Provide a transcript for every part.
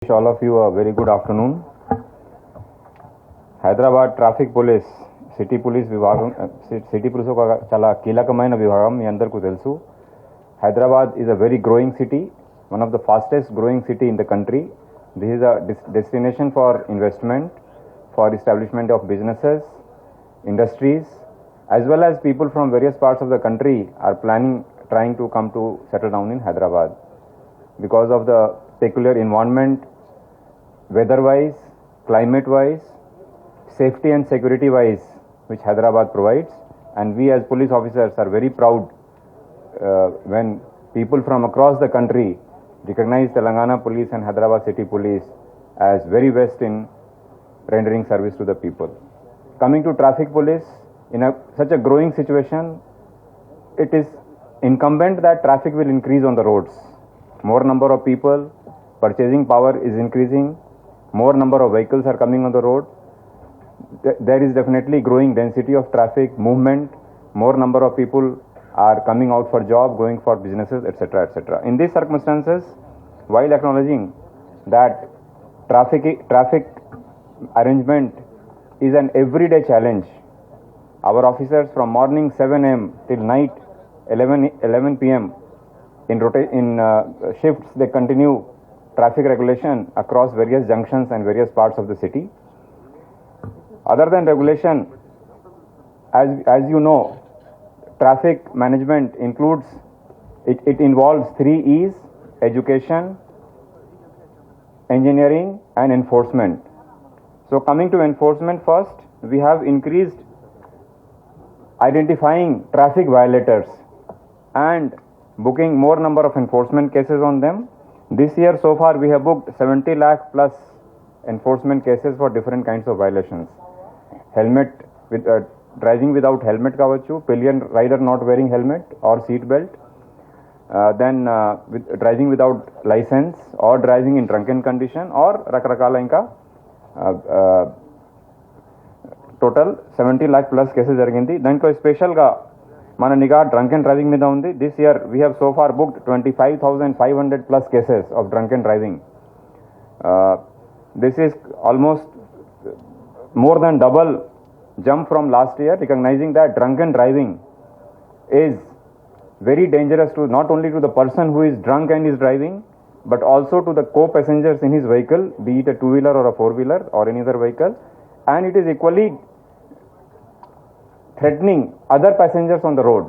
Wish all of you a very good afternoon. Hyderabad traffic police city police విభాగం city police ఒక చాలా కీలకమైన విభాగం మీ అందరికీ తెలుసు. Hyderabad is a very growing city, one of the fastest growing city in the country. This is a destination for investment, for establishment of businesses, industries, as well as people from various parts of the country are trying to come to settle down in Hyderabad because of the peculiar environment, weather-wise, climate-wise, safety and security-wise, which Hyderabad provides. And we as police officers are very proud when people from across the country recognize Telangana Police and Hyderabad City Police as very best in rendering service to the people. Coming to traffic police, in such a growing situation, it is incumbent that traffic will increase on the roads. More number of people, purchasing power is increasing, more number of vehicles are coming on the road. There is definitely growing density of traffic movement, more number of people are coming out for job, going for businesses, etc., etc. In these circumstances, while acknowledging that traffic arrangement is an everyday challenge, our officers from morning 7 a.m. till night 11 p.m. in shifts, they continue traffic regulation across various junctions and various parts of the city. Other than regulation, as you know, traffic management includes, it involves 3 E's: education, engineering and enforcement. So coming to enforcement first, we have increased identifying traffic violators and booking more number of enforcement cases on them. This year so far we have booked 70 lakh plus enforcement cases for different kinds of violations. Helmet with driving without helmet kavachu, pillion rider not wearing helmet or seat belt, then with driving without license or driving in drunken condition or rakrakala inka total 70 lakh plus cases జరిగింది. దాంట్లో స్పెషల్గా మన నిఘా drunk and driving మీద ఉంది. This year we have so far booked 25,500 plus cases of drunk and driving. This is almost more than double jump from last year, recognising that drunk and driving is very dangerous to not only to the person who is drunk and is driving, but also to the co-passengers in his vehicle, be it a two-wheeler or a four-wheeler or any other vehicle, and it is equally threatening other passengers on the road.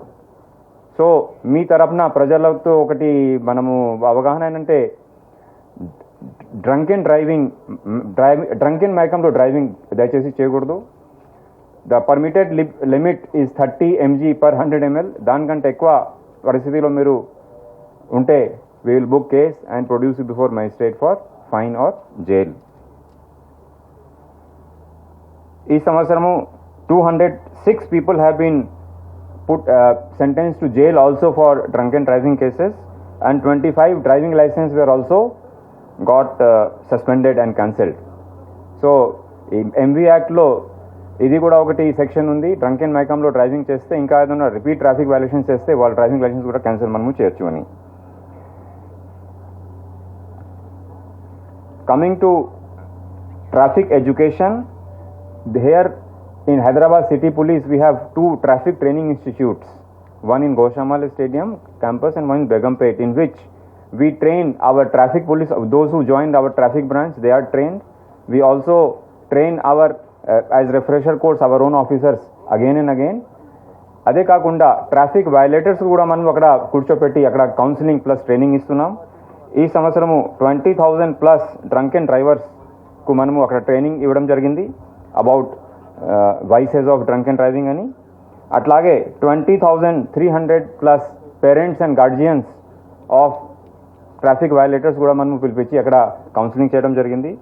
So మీ తరపున ప్రజలతో ఒకటి మనము అవగాహన ఏంటంటే, drunken drunken మైకంలో driving దయచేసి చేయకూడదు. The permitted limit is 30 mg per 100 ml. దానికంటే ఎక్కువ పరిస్థితిలో మీరు ఉంటే we will book case and produce it before magistrate for fine or jail. ఈ సంవత్సరము 206 people have been put sentenced to jail also for drunken driving cases, and 25 driving license were also got suspended and cancelled. So MV Act లో ఇది కూడా ఒకటి section ఉంది, drunken మైకంలో driving చేస్తే ఇంకా ఏదైనా రిపీట్ ట్రాఫిక్ వైలేషన్ చేస్తే వాళ్ళ డ్రైవింగ్ లైసెన్స్ కూడా క్యాన్సిల్ మనము చేయొచ్చు అని. Coming to traffic education, here in Hyderabad City Police we have 2 traffic training institutes, one in Goshamala Stadium campus and one in Begumpet, in which we train our traffic police. Those who joined our traffic branch, they are trained. We also train our as refresher course our own officers again and again. అదే కాకుండా traffic violators కూడా మనం అక్కడ కూర్చోపెట్టి అక్కడ counselling plus training ఇస్తున్నాం. ఈ సంవత్సరము 20,000 ప్లస్ డ్రంకెన్ డ్రైవర్స్కు మనము అక్కడ ట్రైనింగ్ ఇవ్వడం జరిగింది about vices of drunken driving అని. అట్లాగే 20,300 plus parents and guardians of traffic violators కూడా మనము పిలిపించి అక్కడ కౌన్సిలింగ్ చేయడం జరిగింది.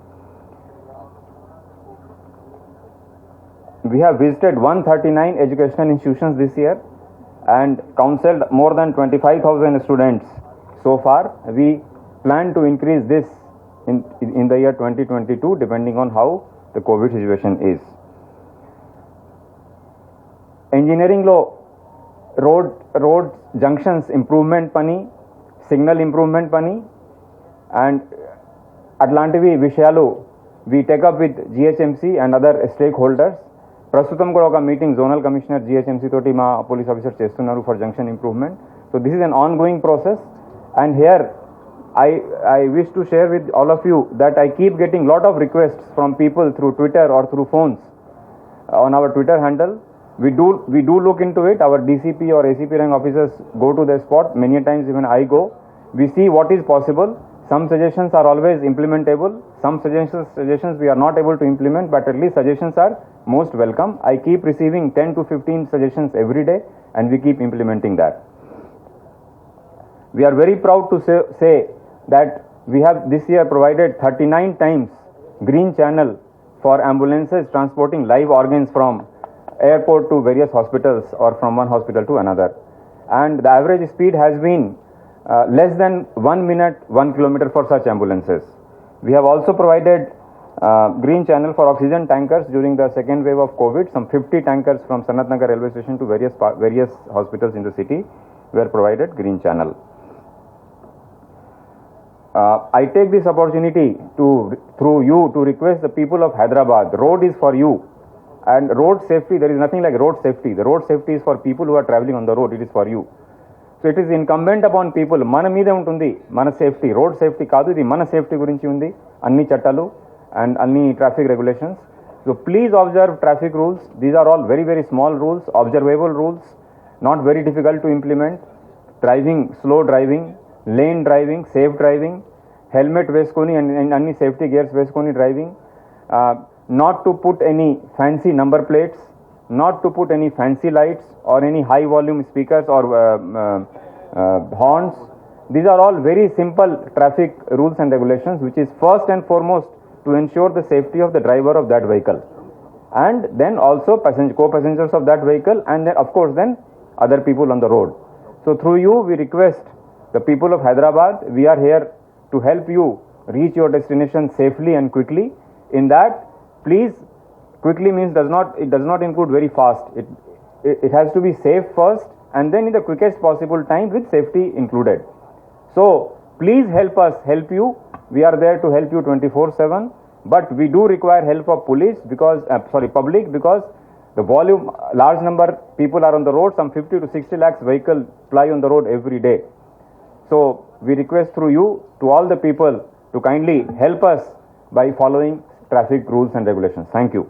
We have visited 139 educational institutions this year and counseled more than 25,000 students so far. We plan to increase this in the year 2022 depending on how the COVID situation is. Engineering lo road junctions improvement pani, signal improvement pani, and అట్లాంటివి విషయాలు we take up with GHMC and other stakeholders. ప్రస్తుతం కూడా ఒక meeting zonal commissioner GHMC తోటి మా police officer చేస్తున్నారు for junction improvement. So this is an on going process and here I wish to share with all of you that I keep getting lot of requests from people through Twitter or through phones on our Twitter handle. We do look into it. Our DCP or ACP rank officers go to the spot. Many times even I go. We see what is possible. Some suggestions are always implementable. Some suggestions we are not able to implement, but at least suggestions are most welcome. I keep receiving 10 to 15 suggestions every day and we keep implementing that. We are very proud to say that we have this year provided 39 times green channel for ambulances transporting live organs from airport to various hospitals or from one hospital to another. And the average speed has been less than 1 minute, 1 kilometer for such ambulances. We have also provided green channel for oxygen tankers during the second wave of COVID. Some 50 tankers from Sanat Nagar railway station to various hospitals in the city were provided green channel. I take this opportunity through you to request the people of Hyderabad, road is for you. And road safety, there is nothing like road safety. The road safety is for people who are traveling on the road, it is for you. So it is incumbent upon people, మన మీదే ఉంటుంది మన safety, road safety కాదు, ఇది మన safety గురించి ఉంది, అన్ని చట్టాలు అండ్ అన్ని traffic regulations. So please observe traffic rules. These are all very very small rules, observable rules, not very difficult to implement. Driving, slow driving, lane driving, safe driving, helmet వేసుకొని అన్ని safety gears వేసుకొని driving, not to put any fancy number plates, not to put any fancy lights or any high volume speakers or horns. These are all very simple traffic rules and regulations which is first and foremost to ensure the safety of the driver of that vehicle and then also co-passengers of that vehicle and then of course then other people on the road. So through you we request the people of Hyderabad, we are here to help you reach your destination safely and quickly. In that, please, quickly means it does not include very fast. It has to be safe first and then in the quickest possible time with safety included. So please help us help you. We are there to help you 24/7, but we do require help of police because public, because the volume, large number people are on the road. Some 50 to 60 lakhs vehicles ply on the road every day. So we request through you to all the people to kindly help us by following traffic rules and regulations. Thank you.